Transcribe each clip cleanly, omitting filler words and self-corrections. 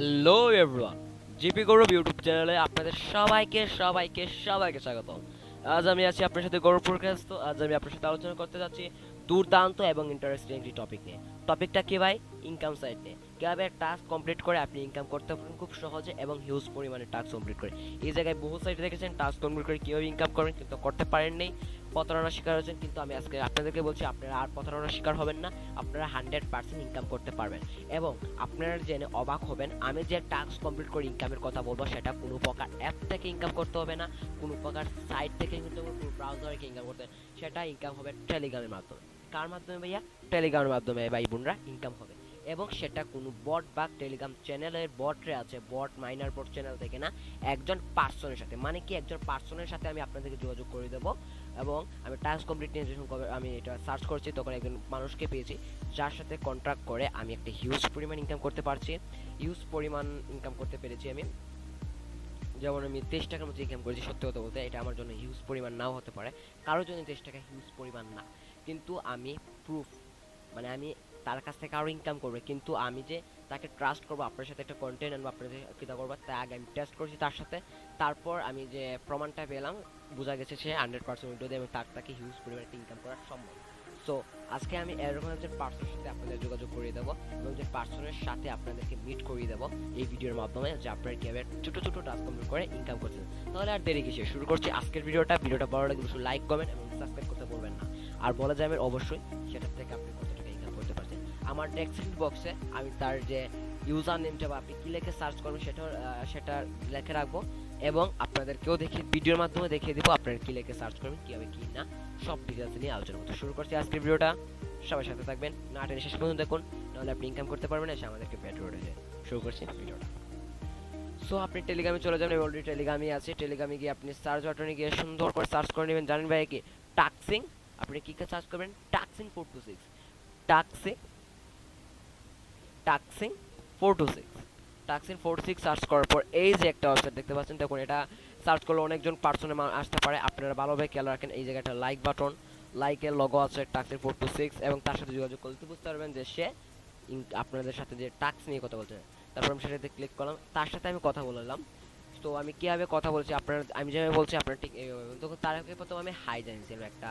Hello everyone, GP গৌরব YouTube চ্যানেলে আপনাদের সবাইকে স্বাগতম। আজ আমি আছি আপনার সাথে গৌরব পুরকায়স্থ। আজ আমি আপনার সাথে আলোচনা করতে যাচ্ছি দুর্দান্ত এবং ইন্টারেস্টিং একটি টপিক নিয়ে। টপিকটা কি ভাই? ইনকাম সাইড নিয়ে। কীভাবে টাস্ক কমপ্লিট করে আপনি ইনকাম করতে পারেন খুব সহজে এবং হিউজ পরিমাণে টাস্ক কমপ্লিট করে। এই জায়গায় বহু সাইট দেখেছেন টাস্ক কমপ্লিট করে কীভাবে ইনকাম করেন, কিন্তু করতে পারেন নেই, প্রতারণার শিকার হয়েছেন। কিন্তু আমি আজকে আপনাদেরকে বলছি আপনারা আর প্রতারণার শিকার হবেন না, আপনারা 100% ইনকাম করতে পারবেন। এবং আপনারা জেনে অবাক হবেন, আমি যে টাস্ক কমপ্লিট করে ইনকামের কথা বলবো সেটা কোনো প্রকার অ্যাপ থেকে ইনকাম করতে হবে না, কোনো প্রকার সাইট থেকে কিন্তু কোনো ব্রাউজারে ইনকাম করতে হবে। সেটা ইনকাম হবে টেলিগ্রামের মাধ্যমে। কার মাধ্যমে ভাইয়া? টেলিগ্রামের মাধ্যমে ভাই বোনরা ইনকাম হবে। এবং সেটা কোনো বট বা টেলিগ্রাম চ্যানেলের বটরে আছে, বট মাইনার বট চ্যানেল থেকে না, একজন পার্সনের সাথে, মানে কি একজন পার্সনের সাথে আমি আপনাদেরকে যোগাযোগ করে দেবো। এবং আমি টাস্ক কমপ্লিট নিয়ে যখন আমি এটা সার্চ করছি তখন একজন মানুষকে পেয়েছি যার সাথে কন্ট্রাক্ট করে আমি একটা হিউজ পরিমাণ ইনকাম করতে পারছি, হিউজ পরিমাণ ইনকাম করতে পেরেছি আমি। যেমন আমি 23 টাকার মতো ইনকাম করেছি। সত্যি কথা বলতে এটা আমার জন্য হিউজ পরিমাণ নাও হতে পারে, কারোর জন্য 23 টাকা হিউজ পরিমাণ না, কিন্তু আমি প্রুফ, মানে আমি তার কাছ থেকে আরও ইনকাম করবে, কিন্তু আমি যে তাকে ট্রাস্ট করবো, আপনার সাথে একটা কন্টেন্ট আনবো, আপনাদের কীটা করবো তার আগে আমি টেস্ট করছি তার সাথে। তারপর আমি যে প্রমাণটা পেলাম, বোঝা গেছে সে 100% উইন্ডো দেয় এবং তাকে হিউজ পরিমাণে ইনকাম করা সম্ভব। সো আজকে আমি এরকম একজন পার্সনের সাথে আপনাদের যোগাযোগ করিয়ে দেবো এবং যে পার্সনের সাথে আপনাদেরকে মিট করিয়ে দেবো এই ভিডিওর মাধ্যমে, যে আপনারা কীভাবে ছোটো ছোটো টাস্ক কমপ্লিট করে ইনকাম করছেন। তাহলে আর দেরি কিসে, শুরু করছি আজকের ভিডিওটা। ভিডিওটা ভালো লাগলে অবশ্যই লাইক কমেন্ট এবং সাবস্ক্রাইব করতে বলবেন না, আর বলা যাবেন অবশ্যই সেটার থেকে আপনি কত টাকা ইনকাম করতে পারছেন। আমার ডেসক্রিপশন বক্সে আমি তার যে ইউজার নেমটা বা আপনি কী লিখে সার্চ করবেন সেটা লিখে রাখবো, এবং আপনাদেরকেও ভিডিওর মাধ্যমে দেখিয়ে দিব আপনারা কী লিখে সার্চ করবেন, কীভাবে কী না, সব ডিটেলস নিয়ে আলোচনা করতে শুরু করছি আজকের ভিডিওটা। সবাই সাথে থাকবেন, না টেনে শেষ পর্যন্ত দেখুন, নাহলে আপনি ইনকাম করতে পারবেন, এসে আমাদেরকে ব্যাট রোডে যায়। শুরু করছি ভিডিওটা। সো আপনি টেলিগ্রামে চলে যাবেন, অলরেডি টেলিগ্রামে আছে। টেলিগ্রামে গিয়ে আপনি সার্চ বাটনে গিয়ে সুন্দর করে সার্চ করে নেবেন। জানেন ভাই কি? টাক্সিং। আপনি কী সার্চ করবেন? টাক্সিং 426, টাক্সিং 426 সার্চ করার পর এই যে একটা ওয়েবসাইট দেখতে পাচ্ছেন, দেখুন এটা সার্চ করলে অনেকজন পার্সনে আসতে পারে। আপনারা ভালোভাবে খেয়াল রাখেন, এই জায়গাটা লাইক বাটন, লাইকের লগো আছে টাক্সিং 426, এবং তার সাথে যোগাযোগ করতে বুঝতে পারবেন যে সে আপনাদের সাথে যে টাক্স নিয়ে কথা বলছে। তারপর আমি সেটাতে ক্লিক করলাম, তার সাথে আমি কথা বললাম। তো আমি কীভাবে কথা বলছি আপনারা, আমি যেভাবে বলছি আপনারা ঠিক এইভাবে। তখন তার আগে প্রথম আমি হাই জানিয়েছিলাম, একটা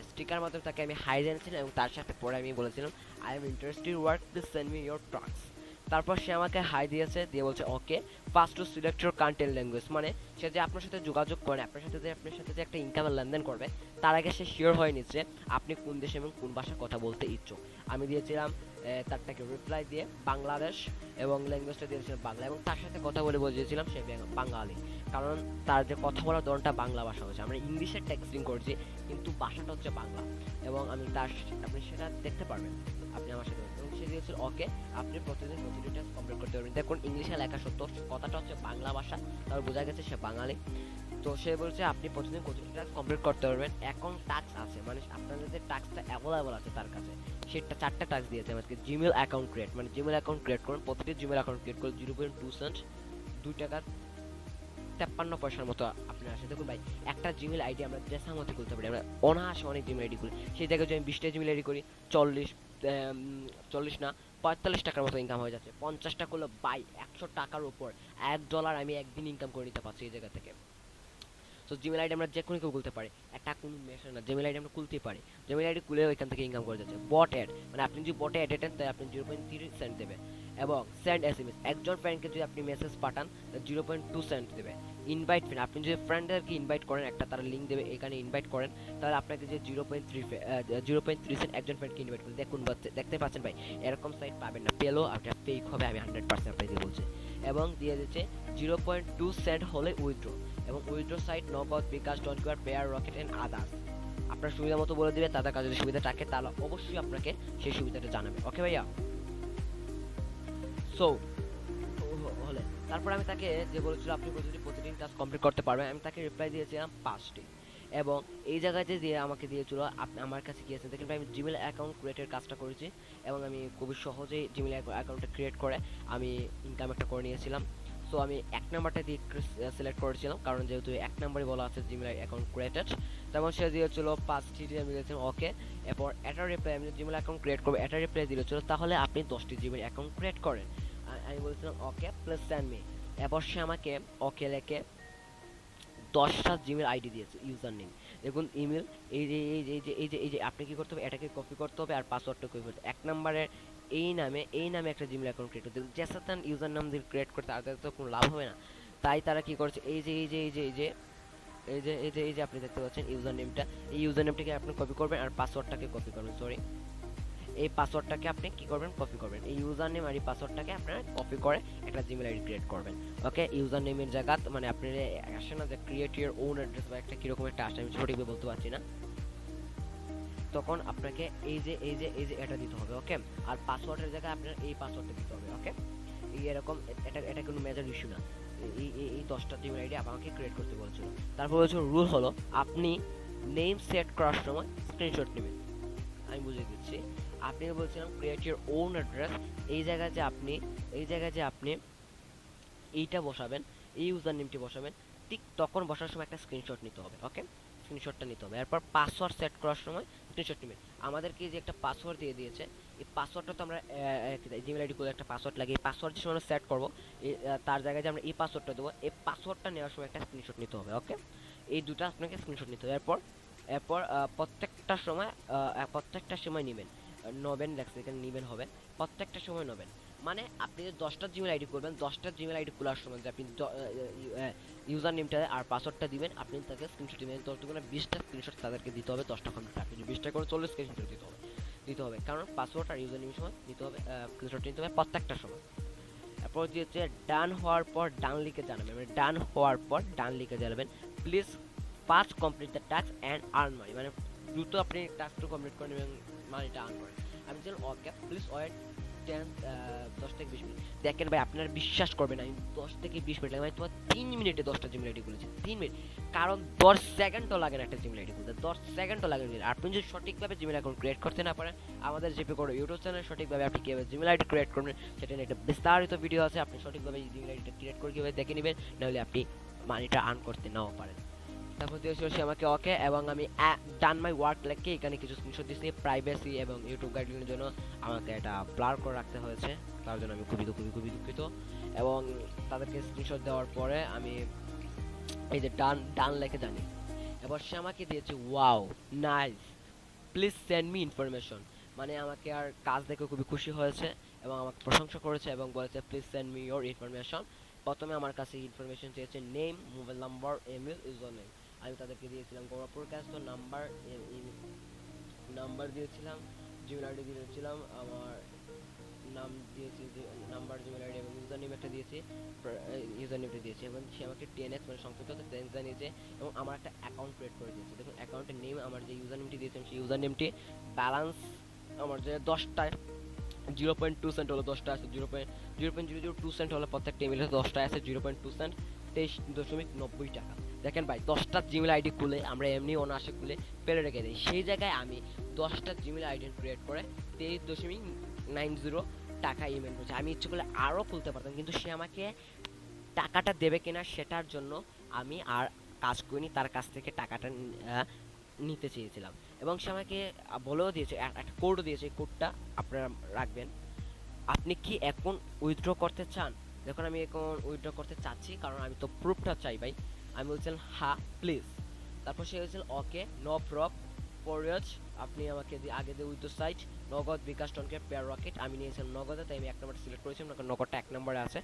স্টিকার মাধ্যমে তাকে আমি হাই জানিয়েছিলাম, এবং তার সাথে পরে আমি বলেছিলাম I am interested work, please send me your task. তারপর সে আমাকে হাই দিয়েছে, দিয়ে বলছে okay first to select your content language, মানে সে যে আপনার সাথে যোগাযোগ করে, আপনার সাথে যে একটা ইনকামের লেনদেন করবে, তার আগে সে শিওর হয়ে নিচ্ছে আপনি কোন দেশে এবং কোন ভাষা কথা বলতে ইচ্ছুক। আমি দিয়েছিলাম তারটাকে রিপ্লাই দিয়ে বাংলাদেশ, এবং ল্যাঙ্গুয়েজটা দিয়েছিলাম বাংলা, এবং তার সাথে কথা বলে বুঝিয়েছিলাম সে বাঙালি, কারণ তার যে কথা বলার ধরনটা বাংলা ভাষা হচ্ছে। আমরা ইংলিশে টেক্সটিং করছি কিন্তু ভাষাটা হচ্ছে বাংলা, এবং আমি আপনি সেটা দেখতে পারবেন আপনি আমার সাথে। এবং সে দিয়েছিল ওকে আপনি প্রতিদিন প্রতিটি টাস্ক কমপ্লিট করতে পারবেন। দেখুন ইংলিশে লেখা সত্য, কথাটা হচ্ছে বাংলা ভাষা, তারপর বোঝা গেছে সে বাঙালি। তো সে বলছে আপনি প্রতিদিন প্রতিটি টাস্ক কমপ্লিট করতে পারবেন। এখন টাস্ক আছে, মানে আপনাদের যে টাস্কটা অ্যাভেলেবল আছে তার কাছে, সেটা 4টা টাস্ক দিয়েছে আমাকে। জিমেল অ্যাকাউন্ট ক্রিয়েট, মানে জিমেল অ্যাকাউন্ট ক্রিয়েট করুন, প্রতিটি জিমেল অ্যাকাউন্ট ক্রিয়েট করুন 0.2 সেন্ট, 2 টাকা 53 পয়সার মতো আপনার আসে। দেখুন ভাই, একটা জিমেল আইডি আমরা দেশের মধ্যে খুলতে পারি, আমরা অনায়াসে অনেক জিমেল আইডি খুলি। সেই জায়গায় যদি আমি 20টা জিমেল আইডি করি, 40 না 45 টাকার মতো ইনকাম হয়ে যাচ্ছে। 50টা করলে বাই 100 টাকার উপর $1 আমি একদিন ইনকাম করে নিতে পারছি এই জায়গা থেকে। তো জিমেল আইডি আমরা যে কোনো কেউ খুলতে পারি, একটা কোনো মেশিন না, জিমেল আইডি আমরা খুলতেই পারি। জিমেল আইডি খুলে ওইখান থেকে ইনকাম করে যাচ্ছে। বট অ্যাড, মানে আপনি যদি বটে অ্যাড দেন তাই আপনি 0.3 সেন্ট দেবে, এবং সেন্ড এসএমএস, একজন ফ্রেন্ডকে যদি আপনি মেসেজ পাঠান 0.2 সেন্ট দেবে। ইনভাইট ফ্রেন্ড, আপনি যদি ফ্রেন্ডদেরকে ইনভাইট করেন, একটা তারা লিঙ্ক দেবে, এখানে ইনভাইট করেন, তাহলে আপনাকে যে 0.3 সেন্ট একজন ফ্রেন্ডকে ইনভাইট করেন। দেখুন দেখতে পাচ্ছেন ভাই, এরকম সাইট পাবেন না, পেলেও আপনার ফেক হবে, আমি 100% আপনাকে বলছি। এবং দিয়ে দিচ্ছে 0.2 সেন্ট হলে উইথড্র, এবং উইথড্র সাইট নগদ, বিকাশ, ডনকিউআর, পেয়ার, রকেট এন্ড আদার্স। আপনার সুবিধা মতো বলে দিবে, তাদের কাছে যদি সুবিধা থাকে তাহলে অবশ্যই আপনাকে সেই সুবিধাটা জানাবে। ওকে ভাইয়া? সো হলে তারপর আমি তাকে যে বলেছিল আপনি প্রতিদিন টাস্ক কমপ্লিট করতে পারবেন, আমি তাকে রিপ্লাই দিয়েছিলাম 5টি। এবং এই জায়গায় যে আমাকে দিয়েছিল আপনি আমার কাছে গিয়েছেন, দেখেন ভাই আমি জিমেল অ্যাকাউন্ট ক্রিয়েটের কাজটা করেছি, এবং আমি খুবই সহজেই জিমেল অ্যাকাউন্টটা ক্রিয়েট করে আমি ইনকাম একটা করে নিয়েছিলাম। সো আমি 1 নাম্বারটা দিয়ে সিলেক্ট করেছিলাম, কারণ যেহেতু 1 নাম্বারই বলা আছে জিমেল অ্যাকাউন্ট ক্রিয়েটেড। তেমন সে দিয়েছিল 5টি, আমি দিয়েছিলাম ওকে। এরপর এটা রিপ্লাই, আমি জিমেল অ্যাকাউন্ট ক্রিয়েট করবো, এটা রিপ্লাই দিয়েছিল তাহলে আপনি 10টি জিমেল অ্যাকাউন্ট ক্রিয়েট করেন। আমি বলছিলাম ওকে প্লিজ সেন্ড মি, এরপর সে আমাকে ওকে লেখে 10টা জিমেল আইডি দিয়েছে, ইউজার নেম। দেখুন ইমেল, এই যে আপনি কি করতে হবে, এটাকে কপি করতে হবে আর পাসওয়ার্ডটা কপি করতে হবে। 1 নম্বরে এই নামে একটা জিমেল অ্যাকাউন্ট ক্রিয়েট করতে হবে। জ্যাসাতান ইউজার নাম দিয়ে ক্রিয়েট করতে তাদের তো কোনো লাভ হবে না, তাই তারা কি করছে, এই যে আপনি দেখতে পাচ্ছেন ইউজার নেমটা, এই ইউজার নেমটাকে আপনি কপি করবেন আর পাসওয়ার্ডটাকে কপি করবেন, সরি এই পাসওয়ার্ডটাকে আপনি কি করবেন, কপি করবেন। এই ইউজার নেম আর এই পাসওয়ার্ডটাকে আপনারা কপি করে একটা জিমেল আইডি ক্রিয়েট করবেন। ওকে, ইউজার নেমের জায়গা মানে আপনি আসে না যে ক্রিয়েট ইওর ওন অ্যাড্রেস বা একটা কিরকম একটা আসে, আমি সঠিকভাবে বলতে পারছি না, তখন আপনাকে এই যে এটা দিতে হবে। ওকে, আর পাসওয়ার্ডের জায়গায় আপনার এই পাসওয়ার্ডটা দিতে হবে। ওকে, এই এরকম এটা কোনো মেজর ইস্যু না। এই 10টা জিমেল আইডি আমাকে ক্রিয়েট করতে বলেছিল। তারপর হচ্ছে রুল হলো আপনি নেম সেট করার সময় স্ক্রিনশট নেবেন। আমি বুঝিয়ে দিচ্ছি, আপনি বলছিলাম ক্রিয়েট ইওর ওন অ্যাড্রেস, এই জায়গায় যে আপনি এইটা বসাবেন, এই ইউজার নেমটি বসাবেন, ঠিক তখন বসার সময় একটা স্ক্রিনশট নিতে হবে। ওকে, স্ক্রিনশটটা নিতে হবে। এরপর পাসওয়ার্ড সেট করার সময় স্ক্রিনশট নেবেন। আমাদেরকে যে একটা পাসওয়ার্ড দিয়ে দিয়েছে, এই পাসওয়ার্ডটা তো আমরা জিমেল আইডি করে একটা পাসওয়ার্ড লাগে, এই পাসওয়ার্ড যে সময় আমরা সেট করবো তার জায়গায় যে আমরা এই পাসওয়ার্ডটা দেবো, এই পাসওয়ার্ডটা নেওয়ার সময় একটা স্ক্রিনশট নিতে হবে। ওকে, এই দুটো আপনাকে স্ক্রিনশট নিতে হবে। এরপর প্রত্যেকটা সময় নেবেন, নবেন লেখছে এখানে, নেবেন হবে প্রত্যেকটা সময় নেবেন। মানে আপনি যে 10টা জিমেল আইডি করবেন, 10টা জিমেল আইডি খোলার সময় যে আপনি ইউজার নেমটা আর পাসওয়ার্ডটা দিবেন, আপনি তাকে স্ক্রিনশট দিবেন। 20টা স্ক্রিনশট তাদেরকে দিতে হবে, 10টা কমপ্লিট। আপনি 20টা করে 40 স্ক্রিনশট দিতে হবে, কারণ পাসওয়ার্ড আর ইউজার নেমের সময় দিতে হবে, স্ক্রিনশট নিতে হবে প্রত্যেকটা সময়। তারপর হচ্ছে ডান হওয়ার পর ডান লিখে জানাবেন, মানে ডান হওয়ার পর ডান লিখে জানাবেন please first complete the task and earn money, মানে দ্রুত আপনি টাস্কটা কমপ্লিট করেন এবং মানিটা আর্ন করেন। আমি বললাম ওকে প্লিজ ওয়েট 10 থেকে 20 মিনিট। দেখেন ভাই, আপনারা বিশ্বাস করবেন আমি 10 থেকে 20 মিনিট লাগে, মানে তোমার 3 মিনিটে 10টা জিমেল আইডি খুলেছি, 3 মিনিট, কারণ 10 সেকেন্ডও লাগে না একটা জিমেল আইডি খুলতে, 10 সেকেন্ডও লাগে না। আপনি যদি সঠিকভাবে জিমেল অ্যাকাউন্ট ক্রিয়েট করতে না পারেন, আমাদের জিপি কোড ইউটিউব চ্যানেলে সঠিকভাবে আপনি কীভাবে জিমেল আইডি ক্রিয়েট করবেন সেটা নিয়ে একটা বিস্তারিত ভিডিও আছে, আপনি সঠিকভাবে জিমেল আইডিটা ক্রিয়েট করে কীভাবে দেখে নেবেন, নাহলে আপনি মানিটা আর্ন করতে নাও পারেন। তারপর দিয়েছে সে আমাকে ওকে, এবং আমি ডান মাই ওয়ার্ক লিখে এখানে কিছু স্ক্রিনশট দিয়েছি প্রাইভেসি এবং ইউটিউব গাইডলাইনের জন্য আমাকে এটা ব্লার করে রাখতে হয়েছে, তার জন্য আমি খুবই দুঃখিত। এবং তাদেরকে স্ক্রিনশট দেওয়ার পরে আমি এই যে ডান লিখে জানি, এবার সে আমাকে দিয়েছে wow nice please send me information, মানে আমাকে আর কাজ দেখে খুবই খুশি হয়েছে এবং আমাকে প্রশংসা করেছে এবং বলেছে please send me your information. প্রথমে আমার কাছে ইনফরমেশন চেয়েছে name, mobile number, email, user name. আমি তাদেরকে দিয়েছিলাম গৌরব পুরকায়স্থ নাম্বার দিয়েছিলাম, জিমেল আইডি দিয়েছিলাম, আমার নাম দিয়েছি, নাম্বার, জিমেল আইডি এবং ইউজার নেম একটা দিয়েছি, ইউজার নেমটা দিয়েছি, এবং সে আমাকে 10x মানে সংক্ষিপ্ত 10 জানিয়েছে এবং আমার একটা অ্যাকাউন্ট ক্রিয়েট করে দিয়েছে। দেখুন অ্যাকাউন্টের নেম, আমার যে ইউজার নেমটি দিয়েছিলাম সেই ইউজার নেমটি, ব্যালেন্স আমার যে 10টায় 0.2 সেন্ট হলো, 10টা আছে 0.002 সেন্ট হলো, প্রত্যেকটা ইমেলে 10টায় আছে 0.2 সেন্ট, 23.90 টাকা। দেখেন ভাই, 10টা জিমেল আইডি খুলে আমরা এমনি অনায়াসে খুলে ফেলে রেখে দিই, সেই জায়গায় আমি 10টা জিমেল আইডি ক্রিয়েট করে 23.90 টাকা ইমেল করছি। আমি ইচ্ছে করলে আরও খুলতে পারতাম, কিন্তু সে আমাকে টাকাটা দেবে কিনা সেটার জন্য আমি আর কাজ করিনি, তার কাছ থেকে টাকাটা নিতে চেয়েছিলাম। এবং সে আমাকে বলেও দিয়েছে, একটা কোডও দিয়েছে, এই কোডটা আপনারা রাখবেন। আপনি কি এখন উইথড্র করতে চান? দেখুন আমি এখন উইথড্র করতে চাচ্ছি, কারণ আমি তো প্রুফটা চাই ভাই। আমি বলছিলাম হ্যাঁ প্লিজ, তারপর সে বলছিল ওকে নো প্রব পরিয়জ, আপনি আমাকে আগে দিয়ে উইথ সাইট নগদ, বিকাশ, টনকে, পেয়ার রকেট। আমি নিয়েছিলাম নগদে, তাই আমি 1 নম্বর সিলেক্ট করেছিলাম, নগদটা 1 নম্বরে আছে।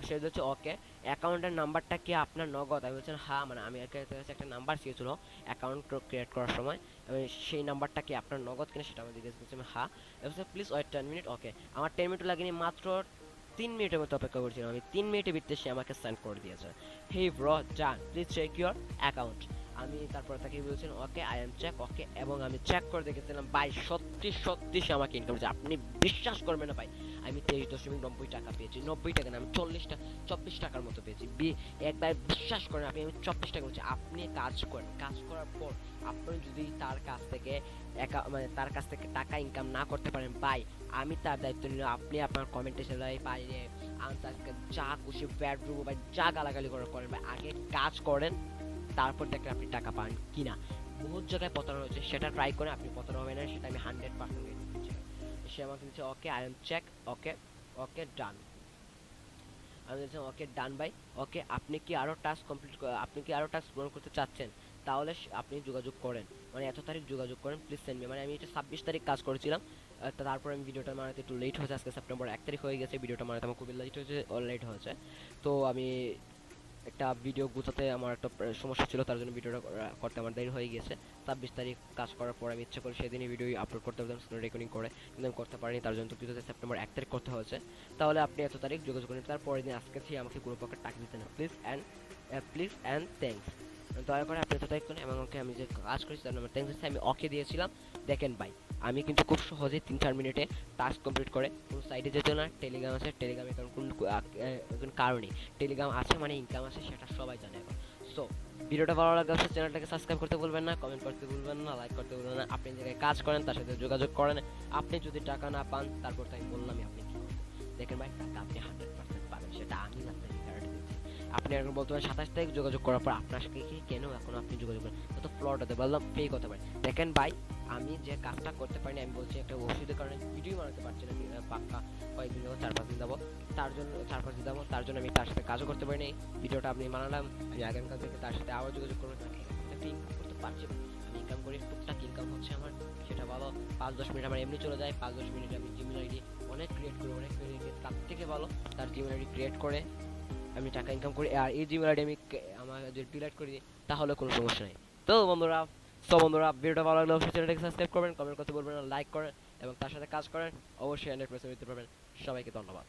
সে বলছে ওকে অ্যাকাউন্টের নাম্বারটা কি আপনার নগদ? আমি বলছিলাম হ্যাঁ, মানে আমি একটা নাম্বার চেয়েছিল অ্যাকাউন্ট ক্রিয়েট করার সময়, আমি সেই নাম্বারটা কি আপনার নগদ কিনা সেটা আমি জিজ্ঞেস করছি, হ্যাঁ। বলছে প্লিজ ওয়েট 10 মিনিট। ওকে, আমার 10 মিনিট লাগেনি, মাত্র 3 মিনিটের মতো অপেক্ষা করছিলাম আমি, 3 মিনিটের ভিতরে সে আমাকে সেন্ড করে দিয়েছে, হে ব্রো জান প্লিজ চেক ইউর অ্যাকাউন্ট। আমি তারপরে তাকে বলছিলাম ওকে আই এম চেক, ওকে, এবং আমি চেক করে দেখেছিলাম ভাই সত্যি সে আমাকে ইনকাম করেছে। আপনি বিশ্বাস করবেন না ভাই, আমি 23.90 টাকা পেয়েছি, 90 টাকা না, আমি 24 টাকার মতো পেয়েছি। একবার বিশ্বাস করেন, আমি 24 টাকা পেয়েছি। আপনি কাজ করেন, কাজ করার পর আপনি যদি তার কাছ থেকে টাকা ইনকাম না করতে পারেন ভাই, আমি তার দায়িত্ব নিলাম। আপনি আপনার কমেন্টে সেলাই পাইলে যা খুশি ব্যাড রুবো ভাই, যা গালাগালি করেন ভাই, আগে কাজ করেন, তারপর দেখেন আপনি টাকা পান কিনা। বহুত জায়গায় প্রতারণা হচ্ছে, সেটা ট্রাই করে আপনি প্রতারণা হবে না, সেটা আমি 100% দিচ্ছি। সে আমাকে দিচ্ছে ওকে আই এম চেক, ওকে ডান। আমি বলছি ওকে ডান ভাই। ওকে, আপনি কি আরও টাস্ক কমপ্লিট, আপনি কি আরও টাস্ক পূরণ করতে চাচ্ছেন, তাহলে আপনি যোগাযোগ করেন, মানে এত তারিখ যোগাযোগ করেন, প্লিজ সেন্ড মি। মানে আমি এটা 26 তারিখ কাজ করেছিলাম, তারপর আমি ভিডিওটা বানাতে একটু লেট হয়েছে, আজকে সেপ্টেম্বর 1 তারিখ হয়ে গেছে, ভিডিওটা বানাতে আমার খুবই লেট হয়েছে। তো আমি একটা ভিডিও গুছাতে আমার একটা সমস্যা ছিল, তার জন্য ভিডিওটা করতে আমার দেরি হয়ে গেছে। 26 তারিখ কাজ করার পর আমি ইচ্ছা করে সেদিনই ভিডিও আপলোড করতে পারতাম স্ক্রিন রেকর্ডিং করে, কিন্তু আমি করতে পারিনি, তার জন্য তো সেপ্টেম্বর 1 তারিখ করতে হয়েছে। তাহলে আপনি এত তারিখ যোগাযোগ করেন, তারপরের দিন আজকে থেকে আমাকে কোনো প্রকার টাকা দিতে না, প্লিজ অ্যান্ড থ্যাঙ্কস। দয়া করে আপনি এত তারিখ করেন এবং ওকে আমি যে কাজ করেছি তার নামে থ্যাঙ্কস আমি ওকে দিয়েছিলাম। দেখেন ভাই, আমি কিন্তু খুব সহজেই 3-4 মিনিটে টাস্ক কমপ্লিট করে কোনো সাইডে যেত না। টেলিগ্রাম আছে, টেলিগ্রামে কারণ কোন কারণে টেলিগ্রাম আছে মানে ইনকাম আছে, সেটা সবাই জানে এখন। সো ভিডিওটা ভালো লাগলে অবশ্যই চ্যানেলটাকে সাবস্ক্রাইব করতে ভুলবেন না, কমেন্ট করতে ভুলবেন না, লাইক করতে ভুলবেন না। আপনি জায়গায় কাজ করেন তার সাথে যোগাযোগ করেন, আপনি যদি টাকা না পান তারপর তাই বললামই আপনি কি করবেন। দেখেন ভাই, টাকা আপনি 100% পাবেন, সেটা আমি আপনাকে গ্যারান্টি দিচ্ছি। আপনি এখন বলতে পারেন 27 তারিখ যোগাযোগ করার পর আপনার সাথে কি কেন এখন আপনি যোগাযোগ করেন, তো ফ্লড হতে বললাম, ফেক হতে পারে। দেখেন ভাই, আমি যে কাজটা করতে পারিনি, আমি বলছি একটা ওষুধের কারণে ভিডিও বানাতে পারছি না, পাক্কা কয়েকদিন যাবো, 4-5 দিন যাবো, তার জন্য 4-5 দিন যাবো, তার জন্য আমি তার সাথে কাজও করতে পারিনি। ভিডিওটা আপনি বানালাম, আমি আগামীকাল থেকে তার সাথে আবার যোগাযোগ করবো, একটা ইনকাম করতে পারছি। আমি ইনকাম করি, টুকটাক ইনকাম হচ্ছে আমার, সেটা ভালো। 5-10 মিনিট আমার এমনি চলে যায়, 5-10 মিনিট আমি জিমেল আইডি অনেক ক্রিয়েট করি, অনেক তার থেকে ভালো তার জিমেল আইডি ক্রিয়েট করে আমি টাকা ইনকাম করি, আর এই জিমেল আইডি আমি আমার যদি ডিলিট করি তাহলে কোনো সমস্যা নেই। তো বন্ধুরা ভিডিওটা ভালো লাগলে অবশ্যই চ্যানেলটাকে সাবস্ক্রাইব করবেন, কমেন্ট করতে বলবেন না, লাইক করেন এবং তার সাথে কাজ করেন, অবশ্যই 100% দিতে পারবেন। সবাইকে ধন্যবাদ।